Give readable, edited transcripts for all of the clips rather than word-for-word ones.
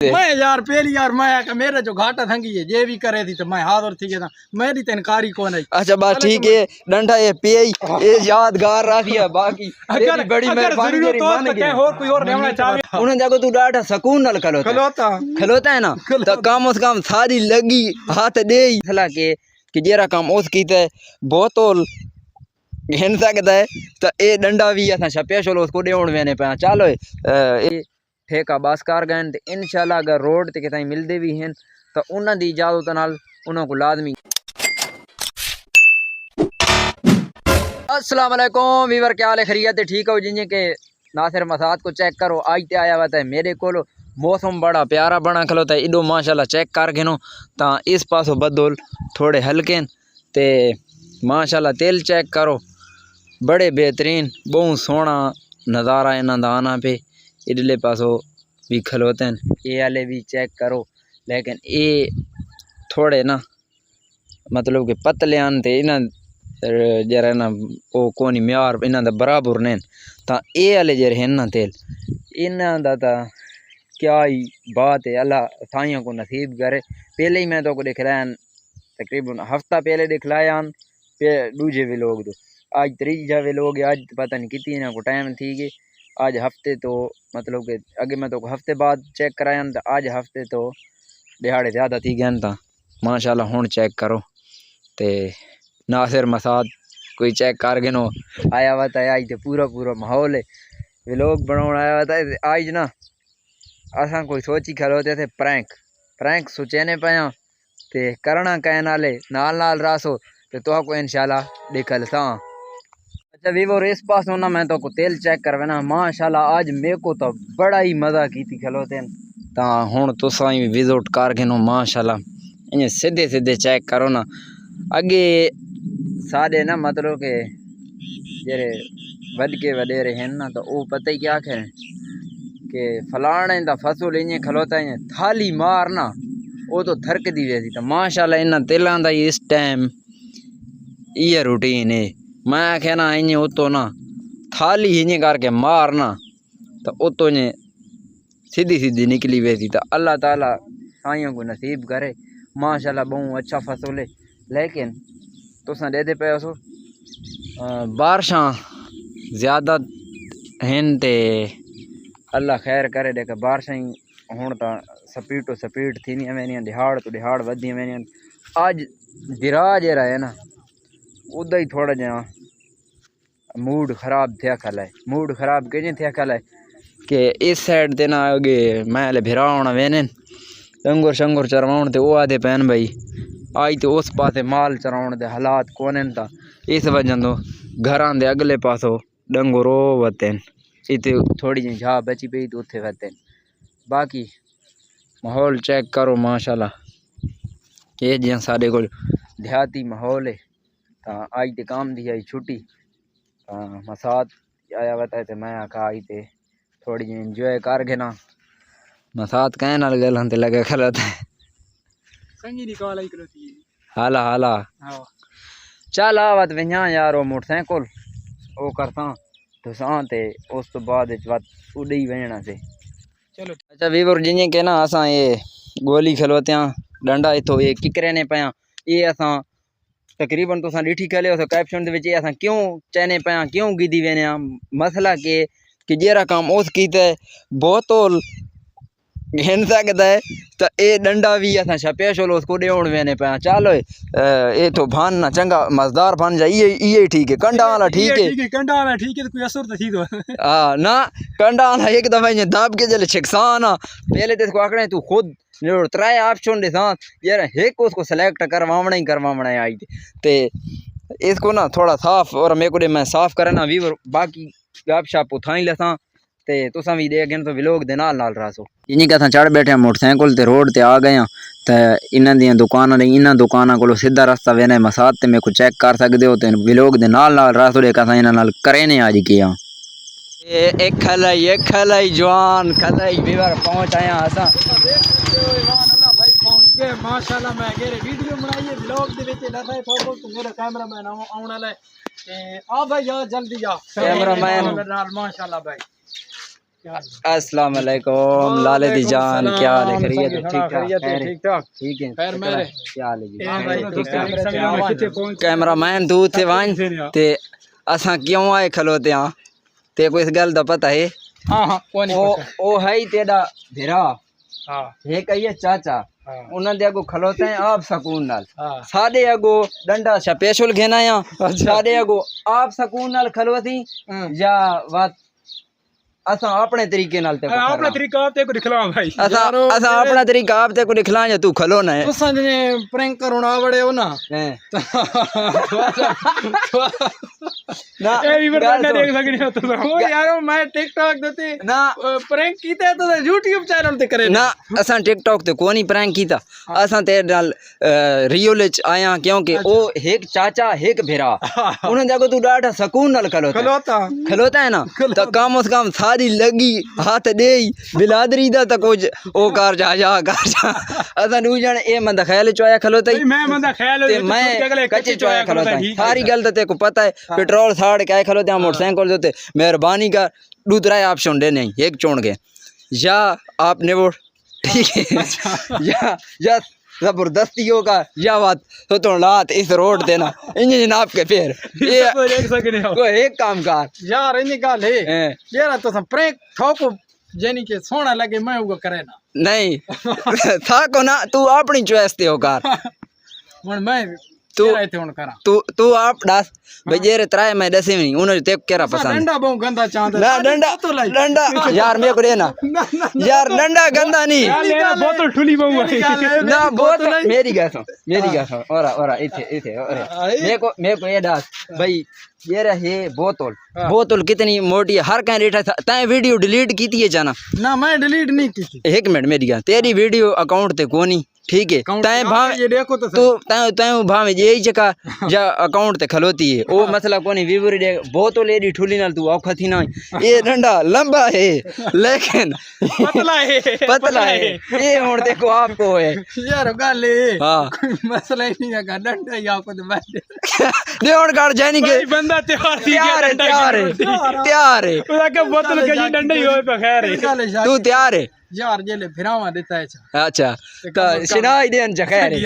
मैं यार पहली यार मैं आके मेरे जो घाटा थंगी है ये भी करे थी तो मैं हाजिर थी गया मेरी तो इनकारी कौन है। अच्छा बस ठीक है डंडा ये पे ये यादगार रह दिया बाकी अगर बड़ी मेहरबानी जरूरत तेरी हो मान तो गई क्या और कोई और लेना चाहे उन्हें जाको तू डाटा सुकून नाल खलोता है ना तो कम उस कम सारी लगी हाथ दे सला कि जेरा काम उस कीते बोतल घिन सकता है तो ये डंडा भी असा छपया चलो उसको देवण वेने पे चलो ये ठेका बस कर गए तो इंशाल्लाह अगर रोड ते कितने मिलते भी हैं तो उन्होंने दी इजाजत नाल उन्होंने को लाजमी। अस्सलाम वालेकुम वीवर क्या हाल है खैरियत है ठीक हो जिन्हें के नासिर मसाद को चेक करो आज ते आया हुआ है मेरे को मौसम बड़ा प्यारा बना खलोता है इडो माशाल्लाह चेक कर गिनो तो इस पासों बदल थोड़े हल्के ते माशाल्लाह तेल चेक करो बड़े बेहतरीन बहुत सोहना नज़ारा इन्हों का आना पे इडले पासों भी खलोते हैं ये वाले भी चेक करो लेकिन ये थोड़े ना मतलब कि पतले आते इन्हों जरा ना वो कोनी म्यार इन्हों का बराबर ने तो ये वाले जरे हैं ना तेल इन्हों का तो क्या ही बात है अल्लाह साइयों को नसीब करे। पहले ही मैं तो को दिखलाया तकरीबन हफ्ता पहले दिखलाया दूजे भी लोग तो आज तीजा वे लोग आज पता नहीं कितनी इन्हों को टाइम थी कि आज हफ्ते तो मतलब कि अगे मैं तो हफ्ते बाद चेक कराया तो आज हफ्ते तो दिहाड़े ज़्यादा थी गए तो माशाल्लाह हुण चेक करो तो नासिर मसाद कोई चेक कर गिनो आया हुआ था आज तो पूरा माहौल है व्लॉग बनाने आया हुआ था आज ना असा कोई सोची खलोते थे प्रैंक सोचने पाया तो करना कह नाले नाल रासो तो को इंशाल्लाह दिखल सा। अच्छा वीवो इस पास होना मैं तो को तेल चेक करवाना माशाल्लाह आज मेरे को तो बड़ा ही मज़ा की थी खलोते तो हुण तुसां ही विजिट कर गिनो माशाल्लाह इन्हें सीधे चेक करो ना अगे साढ़े ना मतलब के जेरे वडके वडेरे हैं ना तो वो पता ही क्या करें कि फलाने दा फसल इन्हें खलोता है थाली मारना वो तो थरक दी वैसी तो माशाल्लाह इन्हें तेलों का इस टाइम ये रूटीन है मैं आख्या ना इन्हें उतो ना थाली इन्हें करके मारना तो उतो इन्हें सीधी निकली वैसी तो अल्लाह ताला साइयों को नसीब करे माशाल्लाह बहुत अच्छा फसल है लेकिन तुसा दे पे सो बारिशां ज़्यादा हैं ते अल्लाह खैर करे देख बारिशां हुण तो स्पीड तो स्पीड थी नहीं वेनियां दिहाड़ तो दिहाड़ वधी वेनियां अज दिरा जरा है ना उदा ही थोड़ा जहा मूड खराब थे खल है मूड खराब कहीं थे खल है कि इस साइड ते ना अगे मैं भिरा होना वेने डंगुर शंगुर चरवाउण ते वो आदे पैन भाई आज तो उस पासे माल चराउण दे हालात कोने था इस वजह तो घरां दे अगले पासों डंगुर वते इतने थोड़ी जी झा बची पई तो उत्थे वते बाकी माहौल चेक करो माशाल्लाह ये जियां साढ़े को देहाती माहौल है तो आज तो काम दी आई छुट्टी मसाद आया हुआ था तो मैं आखा आई तो थोड़ी जी इंजॉय कर गए ना मसाद कह नाल गल ते लगे खलता है संगी निकाल आई करती हाला हाला चल आवत विहां यार वो मोटरसाइकिल वो करता तो सा ते उस तो बाद उड़ ही वजना से चलो। अच्छा वीवर जियां के ना असा ये गोली खलोते डंडा इतो ये किकरे ने पाया ये असा तकरीबन तुसा डिठी खले हो कैप्शन दे विच असा क्यों चहने पाया क्यों गिदी वेने मसला कि जेरा काम उस कीते बोतल घिन सकता है तो ये डंडा भी असा छपया चलो उसको देवण वेने पाया चलो ये तो भान ना चंगा मजदार भान जा ये ठीक है कंडा वाला ठीक है कंडा वाला ठीक है तो कोई असर तो थी तो हाँ ना कंडा वाला एक दफा ये दाब के जले छिकसान पहले तो इसको आकड़े तू खुद त्राए ऑप्शन दे साथ यार एक उसको सेलेक्ट करवावना है आई ते इसको ना थोड़ा साफ और मेरे को मैं साफ करना भी बाकी गप शप उठाई लसा ते तुसा भी देख तो व्लॉग दे नाल रासो इन्हीं का चढ़ बैठे मोटरसाइकिल ते रोड ते आ गए तो इन्हां दी दुकानां ने इन्हां दुकानां को सीधा रास्ता वेना मसाद ते मेरे को चेक कर सकते हो तो व्लॉग दे नाल रासो देख असां इन्हां नाल करे ने आज किया एक खलाई जवान खलाई बीवर पहुंच आया असां भाई पहुंच गए माशाल्लाह मैं गेरे वीडियो बनाई है व्लॉग दे विच लगा है तो मेरा कैमरामैन आउण वाला है ते आ भाई यार जल्दी आ कैमरामैन माशाल्लाह भाई अस्सलाम वालेकुम लाले दी जान, क्या हाल है? खैरियत है? ठीक ठाक? ठीक ठाक ठीक है। खैर मेरे क्या हाल है जी? हाँ भाई, ठीक ठाक। कैमरामैन तू थे वाइन ते असा क्यों आए खलोते हाँ ते को इस गल दा पता है? हाँ हाँ कौन ओ है ही तेरा भेरा हाँ है कहिए चाचा हाँ उन्हें दे अगो खलोते हैं आप सकून नाल हाँ सादे अगो डंडा स्पेशल घेना या सादे अगो आप सकून नाल खलोती या बात असा अपने तरीके नाल ते को अपना तरीका आप तेको दिखला भाई असा असा अपना तरीका आप ते को दिखला या तू खलो ना है तुसा जने प्रैंक करोना आवड़े हो ना हैं। ना ए वीवर ना देख सकनी हो तो ओ यार मैं टिकटॉक देते ना प्रैंक कीते तो YouTube चैनल ते करे ना असा टिकटॉक ते कोनी प्रैंक कीता असा ते नाल रियल च आया क्योंकि ओ एक चाचा एक भेरा उन्हें देखो तू डाटा सकून नाल खलोता है ना तो कम उस कम सारी लगी हाथ दे बिलादरी दा तो कुछ ओ कर जा असा नू जाने ए मंदा ख्याल चोया खलोता ही मैं मंदा ख्याल ते मैं कच्चे चोया खलोता सारी गल तो तेको पता है पेट्रोल साड़ के खलोते मोटरसाइकिल देते मेहरबानी कर दूसरा ऑप्शन दे नहीं एक चुन के या आपने वो ठीक है या जबरदस्ती होगा या बात तो लात इस रोड देना इंजन जनाब के फिर ये कोई एक काम कर यार इन्हीं गल है यार तो सब प्रैंक ठोको जेनी के सोना लगे मैं वो करे ना नहीं था को ना तू अपनी चॉइस ते हो कर हुन मैं तू थे हुन करा तू आप दस भाई जेरे त्राए मैं दसे नहीं उन्हें ते केरा पसंद डंडा बहु गंदा चांद ना डंडा यार मेरे को देना यार डंडा गंदा नहीं बोतल ठुली बहु ना बोतल मेरी गैस और इथे मेरे को ये दस भाई ये रहे बोतल कितनी मोटी है हर कहीं रेटा तय वीडियो डिलीट की थी जाना ना मैं डिलीट नहीं की थी एक मिनट मेरी गल तेरी वीडियो अकाउंट ते कोनी ठीक है तय भाव ये देखो तो तू तय भाव यही जगह या अकाउंट ते खलोती है ओ मसला कोनी व्यूवर दे बोतल एडी ठुली नाल तू औखा थी ना ये डंडा लंबा है लेकिन पतला है ये हुन देखो आपको है यार गल है हां मसला ही नहीं है डंडा ही आपको तो बैठ दे हुन कर जानी के बंदा तैयार है उसका क्या बोतल के डंडा ही होए पे खैर है तू तैयार है यार जेले फिरावा देता है अच्छा तो सुनाई देन खैर है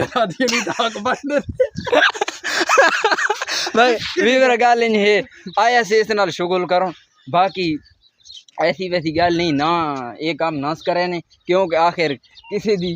भाई वीवर गल नहीं है आया से इस नाल शुगल करो बाकी ऐसी वैसी गल नहीं ना ये काम नास करे ने क्योंकि आखिर किसी दी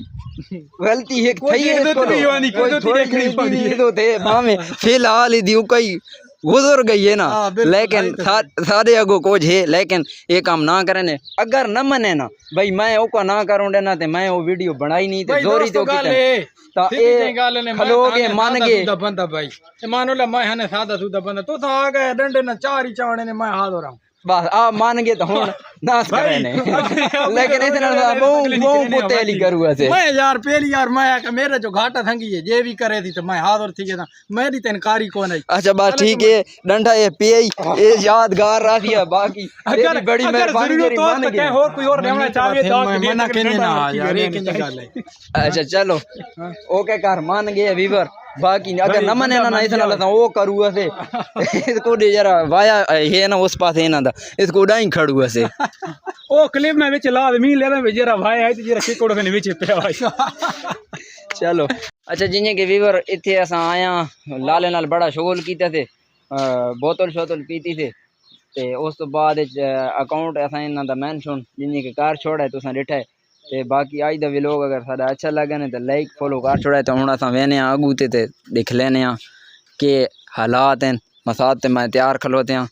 गलती है थई है तो थे भावे फिलहाल दी कोई गुजर गई है ना लेकिन सारे अगो कोच है लेकिन ये काम ना करे ने अगर न मने ना भाई मैं ओका ना करूं देना ते मैं वो वीडियो बनाई नहीं ते जोरी तो तो ए खलोगे मान गए बंदा भाई मानो ला मैं हने सादा सुदा बंदा तो आ गए डंडे ना चार ही चावणे ने मैं हाथ हो रहा हूं बस आप मान गए तो हुन नास करे ने लेकिन इतना बहु कुतेली करू ऐसे मैं यार पहली यार मैं का मेरे जो घाटा थंगी है जे भी करे थी तो मैं हाथ और थी के मेरी तनकारी कौन है अच्छा बात ठीक है डंडा ये पेई ये यादगार रही है बाकी तेरी बड़ी मेहरबानी तेरी मान गए और कोई और लेना चाहे तो मना के ना यार ये की गल है अच्छा चलो ओके कर मान गए वीवर बाकी अगर न मने ना इतना लता वो करू ऐसे इसको दे जरा वाया है ना उस पास है ना इसको डाई खड़ू ऐसे ओ क्लिप में विच ला मी ले रहा जरा भाई है जरा किकोड़ में विच पे भाई चलो अच्छा जिने के वीवर इथे असा आया लाले नाल बड़ा शोल कीते थे बोतल शोतल पीती थे ते उस तो बाद अकाउंट असा इना दा मेंशन जिने के कार छोड़ा है तुसा डिठा है ते बाकी आज दा व्लॉग अगर साडा अच्छा लगे ने तो लाइक फॉलो कर छोड़ा तो हुन असा वेने आगू ते देख लेने के हालात हैं मसाद ते मैं तैयार खलोते हैं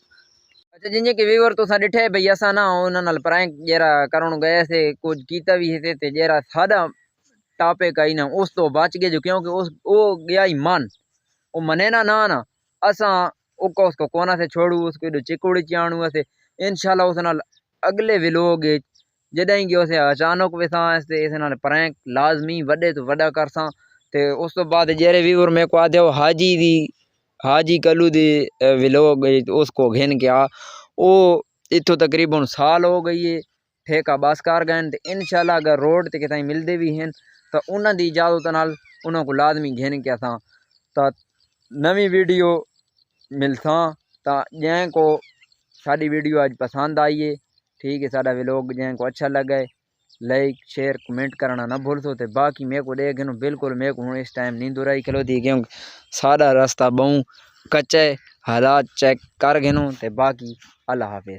अच्छा जिने के व्यूअर तुसा डिठे भई असा ना उन्हां नाल प्रैंक जरा करण गए से कुछ कीता भी है ते जरा सादा टॉपिक आई ना उस तो बच गए जो क्योंकि उस वो गया ही मन वो मने ना असा उसको कोना से छोड़ू उसको चिकुड़ी चाणू असे इंशाल्लाह उस नाल अगले व्लॉग जॾहिं कि उसे अचानक वेसा इस नाल प्रैंक लाजमी वॾे तो वॾा करसा ते उस तो बाद जेरे व्यूअर मेरे को आदे हाजी कलू दी व्लॉग उसको घेन के वो इतो तकरीबन साल हो गई है ठेका बस कर गए तो इंशाल्लाह अगर रोड ते कितनी मिलते भी हैं तो उन्होंने दी इजाजत नाल उन्हों को लाजमी घेन के असा तो नवी वीडियो मिलसा तो जैं को साड़ी वीडियो आज पसंद आई है ठीक है, साडा व्लॉग जिनको अच्छा लगा है लाइक शेयर कमेंट करना ना भूलसो। तो बाकी मेरे को देख बिल्कुल मेरे को इस टाइम नींद उराई खलो थी क्योंकि सारा रास्ता बहु कच्चा है, हालात चेक कर गिनो। तो बाकी अल्लाह हाफिज़।